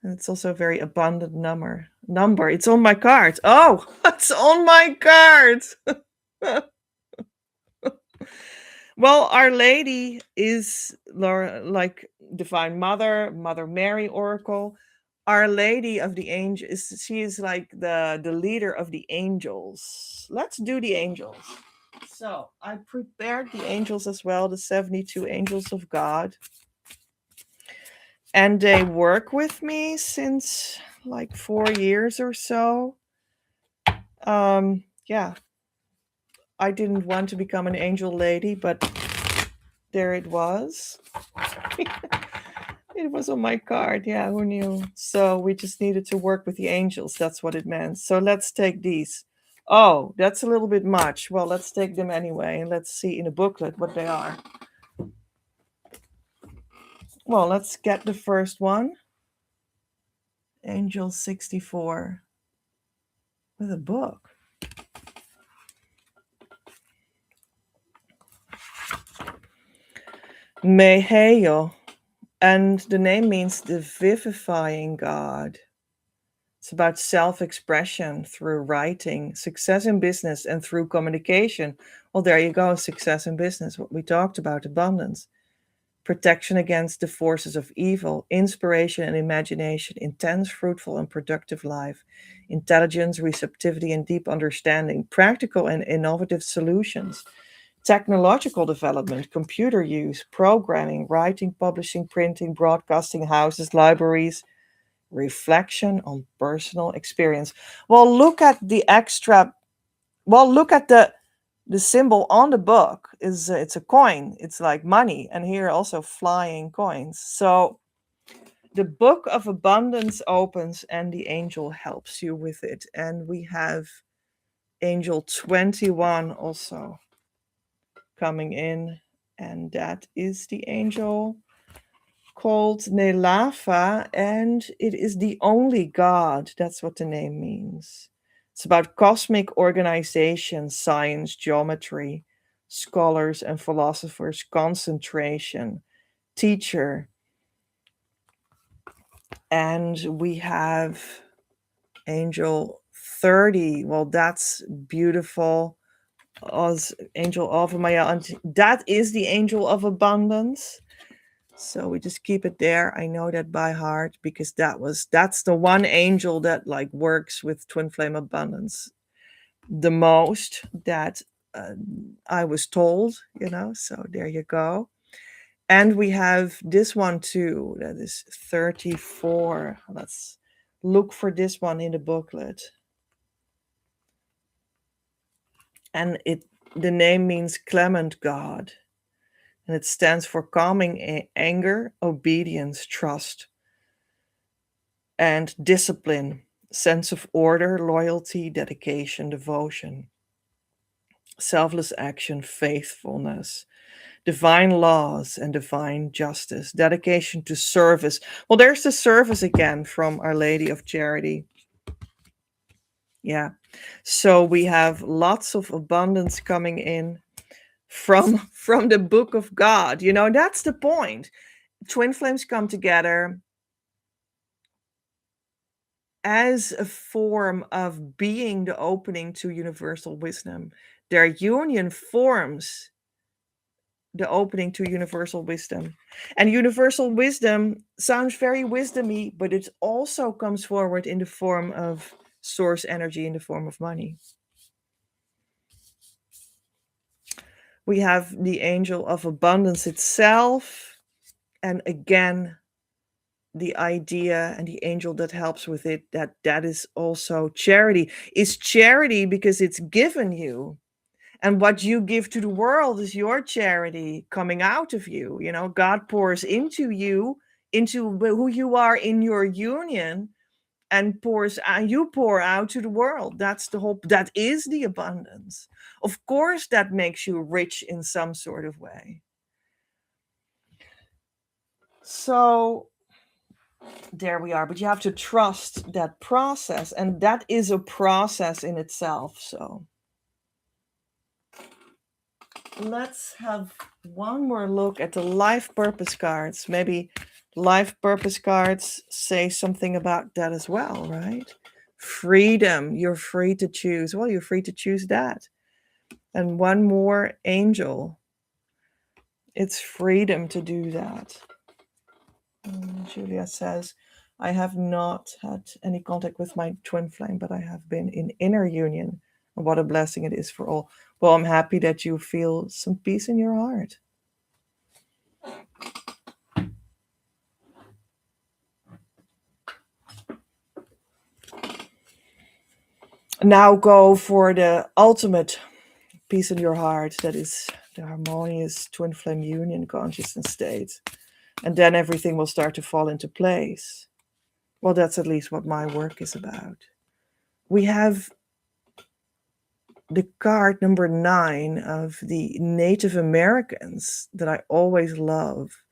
And it's also a very abundant number. It's on my card. Oh, it's on my card. Well, Our Lady is like Divine Mother, Mother Mary Oracle. Our Lady of the Angels, she is like the leader of the angels. Let's do the angels. So I prepared the angels as well, the 72 angels of God. And they work with me since like 4 years or so. Yeah. I didn't want to become an angel lady, but there it was. It was on my card. Yeah, who knew? So we just needed to work with the angels. That's what it meant. So let's take these. Oh, that's a little bit much. Well, let's take them anyway. And let's see in the booklet what they are. Well, let's get the first one. Angel 64 with a book. Meheo. And the name means the vivifying God. It's about self-expression through writing, success in business, and through communication. Well, there you go, success in business, what we talked about, abundance. Protection against the forces of evil, inspiration and imagination, intense, fruitful, and productive life, intelligence, receptivity, and deep understanding, practical and innovative solutions, technological development, computer use, programming, writing, publishing, printing, broadcasting, houses, libraries, reflection on personal experience. Well, look at the symbol on the book is it's a coin. It's like money, and here also flying coins. So the book of abundance opens and the angel helps you with it. And we have angel 21 also coming in, and that is the angel called Nelafa, and it is the only God. That's what the name means. It's about cosmic organization, science, geometry, scholars and philosophers, concentration, teacher. And we have angel 30. Well, that's beautiful. Angel of Maya, that is the angel of abundance. So we just keep it there. I know that by heart because that's the one angel that like works with twin flame abundance the most that uh, I was told, So there you go. And we have this one too. That is 34. Let's look for this one in the booklet. And the name means clement God. And it stands for calming anger, obedience, trust, and discipline, sense of order, loyalty, dedication, devotion, selfless action, faithfulness, divine laws and divine justice, dedication to service. Well, there's the service again from Our Lady of Charity. Yeah. So we have lots of abundance coming in from the book of God. That's the point. Twin flames come together as a form of being the opening to universal wisdom. Their union forms the opening to universal wisdom. And universal wisdom sounds very wisdomy, but it also comes forward in the form of source energy, in the form of money. We have the angel of abundance itself, and again, the idea and the angel that helps with it, that is also charity. It's charity because it's given you. And what you give to the world is your charity coming out of you. God pours into you, into who you are in your union, and you pour out to the world. That's the whole, that is the abundance. Of course, that makes you rich in some sort of way. So there we are. But you have to trust that process, and that is a process in itself. So let's have one more look at the life purpose cards. Maybe life purpose cards say something about that as well, right? Freedom. You're free to choose. Well, you're free to choose that. And one more angel. It's freedom to do that. Julia says, I have not had any contact with my twin flame, but I have been in inner union. And what a blessing it is for all. Well, I'm happy that you feel some peace in your heart. Now go for the ultimate peace in your heart. That is the harmonious twin flame union consciousness state. And then everything will start to fall into place. Well, that's at least what my work is about. We have the card number 9 of the Native Americans that I always love.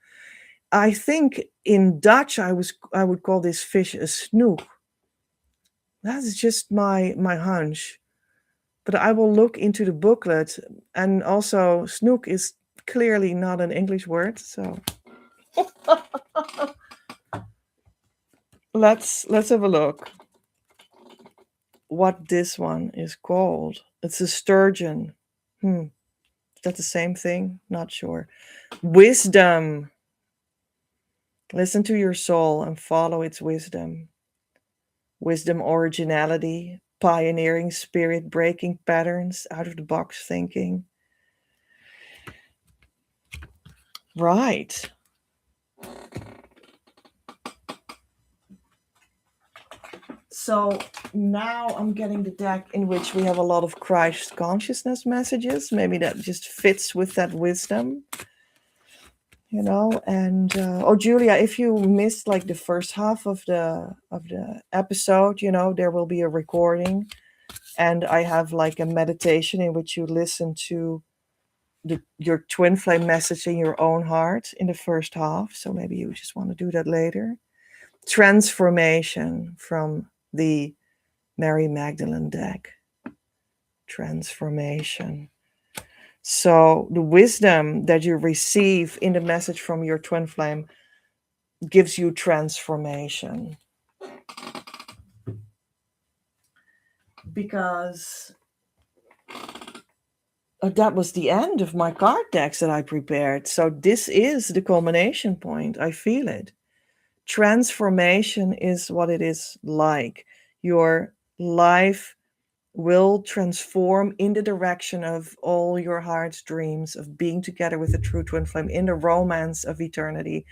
I think in Dutch I would call this fish a snoek. That's just my hunch. But I will look into the booklet, and also snoek is clearly not an English word, so let's have a look what this one is called. It's a sturgeon. Is that the same thing? Not sure. Wisdom. Listen to your soul and follow its wisdom. Wisdom, originality, pioneering spirit, breaking patterns, out of the box thinking. Right. So now I'm getting the deck in which we have a lot of Christ consciousness messages. Maybe that just fits with that wisdom. And Julia, if you missed like the first half of the episode, there will be a recording, and I have like a meditation in which you listen to your twin flame message in your own heart in the first half. So maybe you just want to do that later. Transformation from the Mary Magdalene deck. Transformation. So the wisdom that you receive in the message from your twin flame gives you transformation. Because That was the end of my card decks that I prepared. So this is the culmination point. I feel it. Transformation is what it is like. Your life will transform in the direction of all your heart's dreams of being together with the true twin flame in the romance of eternity,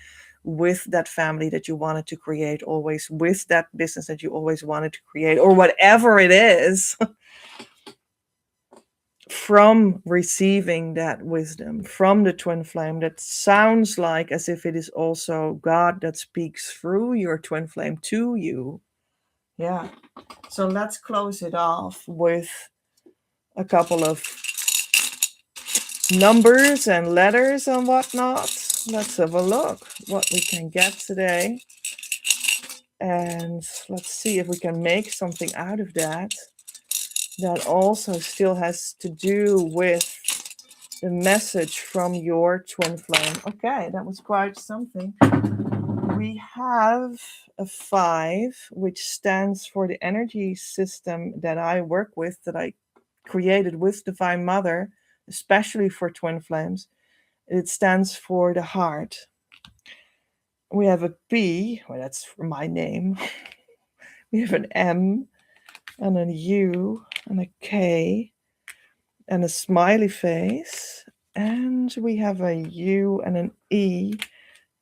with that family that you wanted to create always, with that business that you always wanted to create, or whatever it is. From receiving that wisdom from the twin flame, that sounds like as if it is also God that speaks through your twin flame to you. Yeah. So let's close it off with a couple of numbers and letters and whatnot. Let's have a look what we can get today. And let's see if we can make something out of that. That also still has to do with the message from your twin flame. Okay, that was quite something. We have a 5, which stands for the energy system that I work with, that I created with Divine Mother, especially for twin flames. It stands for the heart. We have a P, well, that's for my name. We have an M and a U and a K and a smiley face. And we have a U and an E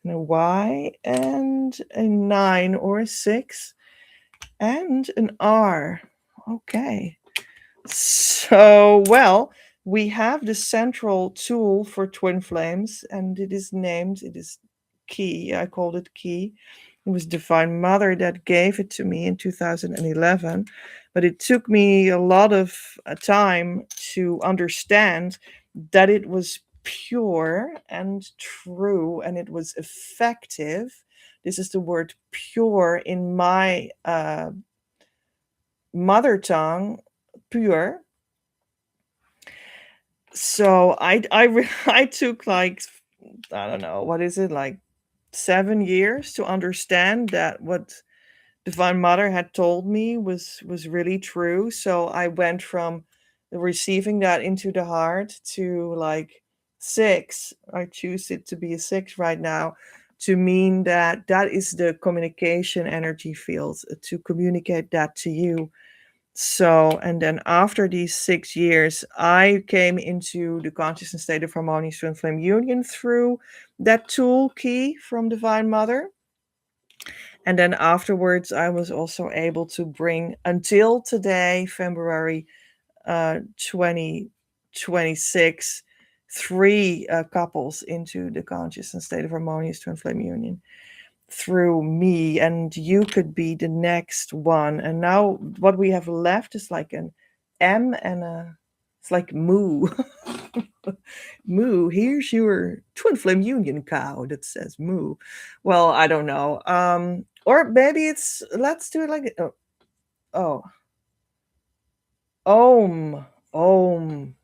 and a Y and a 9 or a 6 and an R. Okay. So, well, we have the central tool for twin flames, and it is key. I called it key. It was Divine Mother that gave it to me in 2011, but it took me a lot of time to understand that it was pure and true and it was effective. This is the word pure in my mother tongue, pure. So I took like, I don't know, what is it, like 7 years to understand that what Divine Mother had told me was really true. So I went from receiving that into the heart to like 6. I choose it to be a 6 right now, to mean that that is the communication energy field, to communicate that to you. So, and then after these 6 years, I came into the consciousness state of harmonious twin flame union through that tool key from Divine Mother. And then afterwards, I was also able to bring, until today, February 2026, 3 couples into the consciousness state of harmonious twin flame union through me, and you could be the next one. And now what we have left is like an M and it's like moo. Moo, here's your twin flame union cow that says moo. Well, I don't know. Or maybe it's, let's do it like, oh, Om, Om.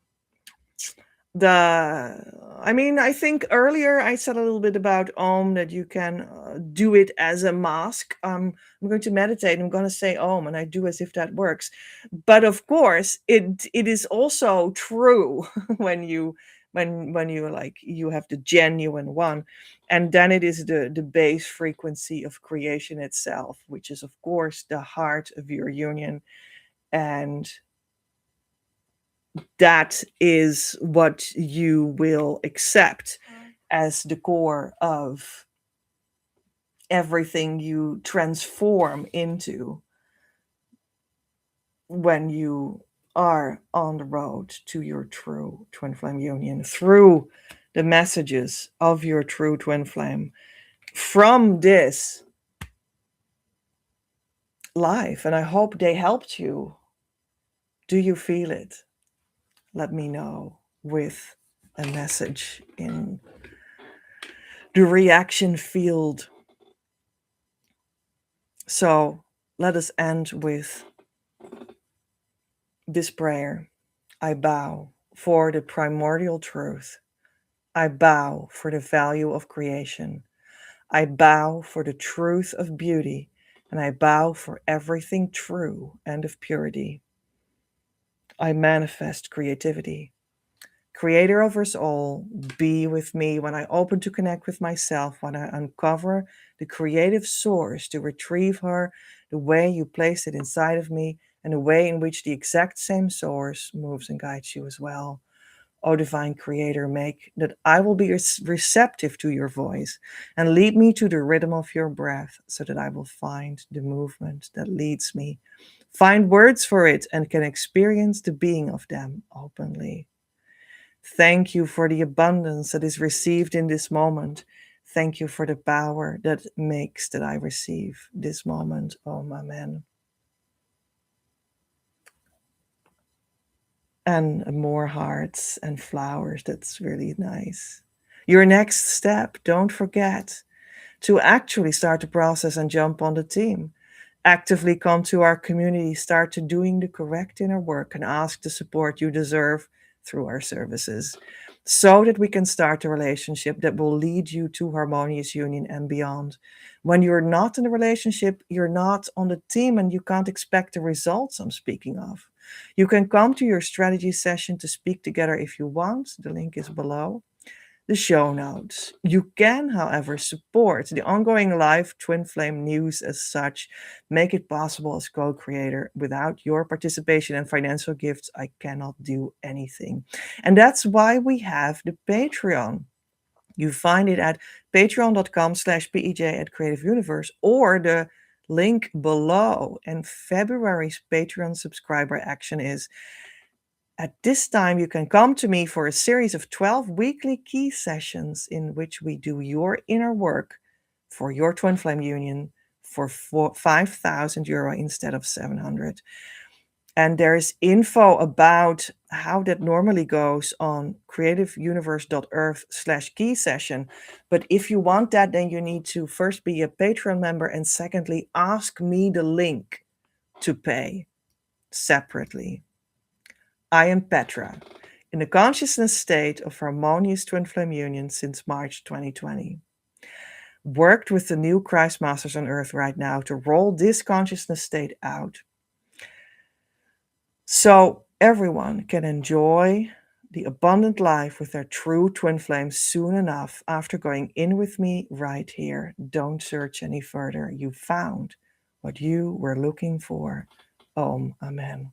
I think earlier I said a little bit about Om, that you can do it as a mask. I'm going to meditate, I'm going to say Om, and I do as if that works. But of course, it is also true when you like, you have the genuine one, and then it is the base frequency of creation itself, which is of course the heart of your union. And that is what you will accept as the core of everything you transform into when you are on the road to your true twin flame union, through the messages of your true twin flame from this life. And I hope they helped you. Do you feel it? Let me know with a message in the reaction field. So let us end with this prayer. I bow for the primordial truth. I bow for the value of creation. I bow for the truth of beauty. And I bow for everything true and of purity. I manifest creativity. Creator of us all, be with me when I open to connect with myself, when I uncover the creative source to retrieve her, the way you place it inside of me, and the way in which the exact same source moves and guides you as well. O divine creator, make that I will be receptive to your voice and lead me to the rhythm of your breath so that I will find the movement that leads me, find words for it, and can experience the being of them openly. Thank you for the abundance that is received in this moment. Thank you for the power that makes that I receive this moment. Amen. And more hearts and flowers. That's really nice. Your next step, don't forget to actually start the process and jump on the team. Actively come to our community, start to doing the correct inner work, and ask the support you deserve through our services so that we can start a relationship that will lead you to harmonious union and beyond. When you're not in a relationship, you're not on the team and you can't expect the results I'm speaking of. You can come to your strategy session to speak together if you want. The link is below the show notes. You can, however, support the ongoing live Twin Flame news as such, make it possible as co creator. Without your participation and financial gifts, I cannot do anything. And that's why we have the Patreon. You find it at patreon.com/PEJ at Creative Universe or the link below. And February's Patreon subscriber action is at this time, you can come to me for a series of 12 weekly key sessions in which we do your inner work for your twin flame union for 5,000 euro instead of 700. And there's info about how that normally goes on creativeuniverse.earth/key session. But if you want that, then you need to first be a Patreon member and secondly, ask me the link to pay separately. I am Petra, in a consciousness state of harmonious twin flame union since March 2020. Worked with the new Christ Masters on Earth right now to roll this consciousness state out so everyone can enjoy the abundant life with their true twin flames soon enough after going in with me right here. Don't search any further. You found what you were looking for. Amen.